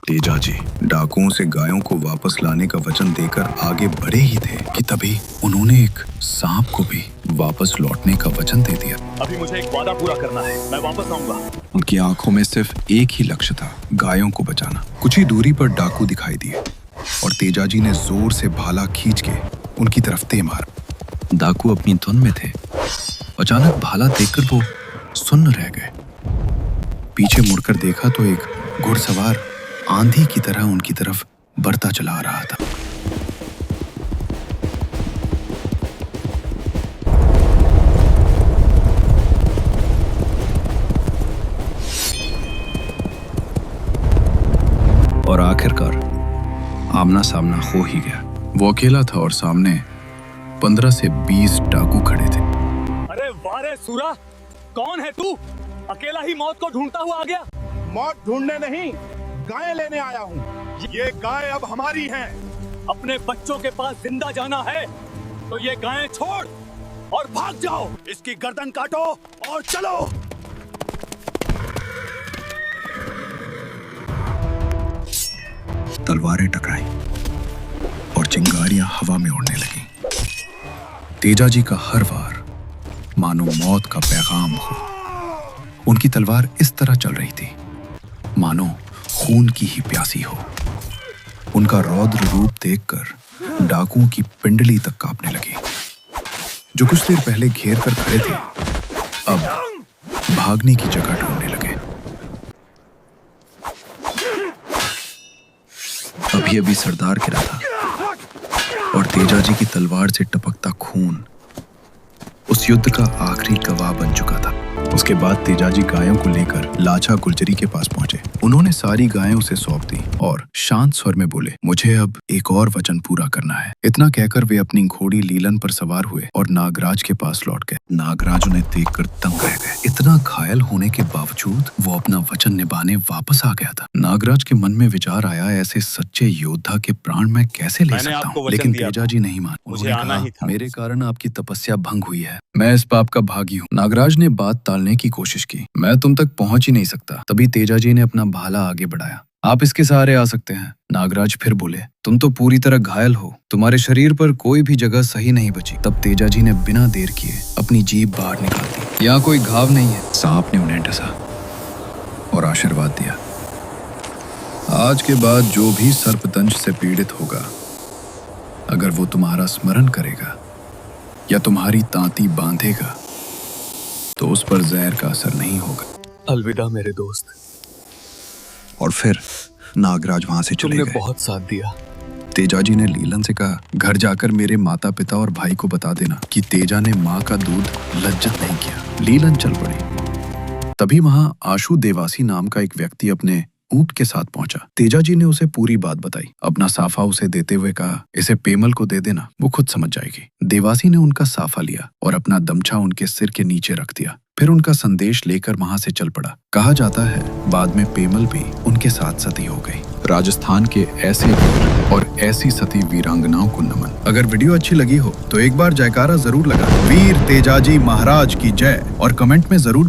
तेजाजी डाकुओं से गायों को वापस लाने का वचन देकर आगे बढ़े ही थे कि तभी उन्होंने एक सांप को भी वापस लौटने का वचन दे दिया। अभी मुझे एक वादा पूरा करना है, मैं वापस आऊंगा। उनकी आंखों में सिर्फ एक ही लक्ष्य था, गायों को बचाना। कुछ ही दूरी पर डाकू दिखाई दिए और तेजाजी ने जोर से भाला खींच के उनकी तरफ दे मारा। डाकू अपनी धुन में थे। अचानक भाला देखकर वो सुन्न रह गए। पीछे मुड़कर देखा तो एक घुड़सवार आंधी की तरह उनकी तरफ बढ़ता चला आ रहा था। और आखिरकार आमना सामना हो ही गया। वो अकेला था और सामने 15 से 20 डाकू खड़े थे। अरे वारे सूरा, कौन है तू? अकेला ही मौत को ढूंढता हुआ आ गया। मौत ढूंढने नहीं, गायें लेने आया हूँ। ये गाय अब हमारी हैं। अपने बच्चों के पास जिंदा जाना है तो ये गायें छोड़ और भाग जाओ। इसकी गर्दन काटो और चलो। तलवारें टकराई और चिंगारियां हवा में उड़ने लगी। तेजाजी का हर वार मानो मौत का पैगाम हो। उनकी तलवार इस तरह चल रही थी मानो खून की ही प्यासी हो। उनका रौद्र रूप देखकर डाकुओं की पिंडली तक कांपने लगी। जो कुछ देर पहले घेर कर खड़े थे अब भागने की जगह ढूंढने लगे। अभी अभी सरदार गिरा था और तेजाजी की तलवार से टपकता खून उस युद्ध का आखिरी गवाह बन चुका था। उसके बाद तेजाजी गायों को लेकर लाचा गुर्जरी के पास पहुंचे। उन्होंने सारी गायें उसे सौंप दी और शांत स्वर में बोले, मुझे अब एक और वचन पूरा करना है। इतना कहकर वे अपनी घोड़ी लीलन पर सवार हुए और नागराज के पास लौट गए। नागराज उन्हें देखकर दंग रह गए। इतना घायल होने के बावजूद वो अपना वचन निभाने वापस आ गया था। नागराज के मन में विचार आया, ऐसे सच्चे योद्धा के प्राण मैं कैसे ले सकता हूँ? लेकिन तेजाजी नहीं मान। मुझे आना ही था। मेरे कारण आपकी तपस्या भंग हुई है, मैं इस पाप का भागी हूँ। नागराज ने बात टालने की कोशिश की, मैं तुम तक पहुंच ही नहीं सकता। तभी तेजाजी ने अपना भाला आगे बढ़ाया। आप इसके सहारे आ सकते हैं। नागराज फिर बोले, तुम तो पूरी तरह घायल हो, तुम्हारे शरीर पर कोई भी जगह सही नहीं बची। तब तेजाजी ने बिना देर किए अपनी जीभ बाहर निकाल दी। यहाँ कोई घाव नहीं है। सांप ने उन्हें डसा और आशीर्वाद दिया, आज के बाद जो भी सर्पदंश से पीड़ित होगा, अगर वो तुम्हारा स्मरण करेगा या तुम्हारी तांती बांधेगा तो उस पर जहर का असर नहीं होगा। अलविदा मेरे दोस्त। और फिर नागराज वहां से चले तुमने गए। बहुत साथ दिया। तेजाजी ने लीलन से कहा, घर जाकर मेरे माता पिता और भाई को बता देना कि तेजा ने माँ का दूध लज्जत नहीं किया। लीलन चल पड़ी। तभी वहां आशु देवासी नाम का एक व्यक्ति अपने ऊंट के साथ पहुंचा। तेजाजी ने उसे पूरी बात बताई। अपना साफा उसे देते हुए कहा, इसे पेमल को दे देना, वो खुद समझ जाएगी। देवासी ने उनका साफा लिया और अपना दमछा उनके सिर के नीचे रख दिया। फिर उनका संदेश लेकर वहां से चल पड़ा। कहा जाता है बाद में पेमल भी उनके साथ सती हो गई। राजस्थान के ऐसे वीर और ऐसी सती वीरांगनाओं को नमन। अगर वीडियो अच्छी लगी हो तो एक बार जयकारा जरूर लगा। वीर तेजाजी महाराज की जय और कमेंट में जरूर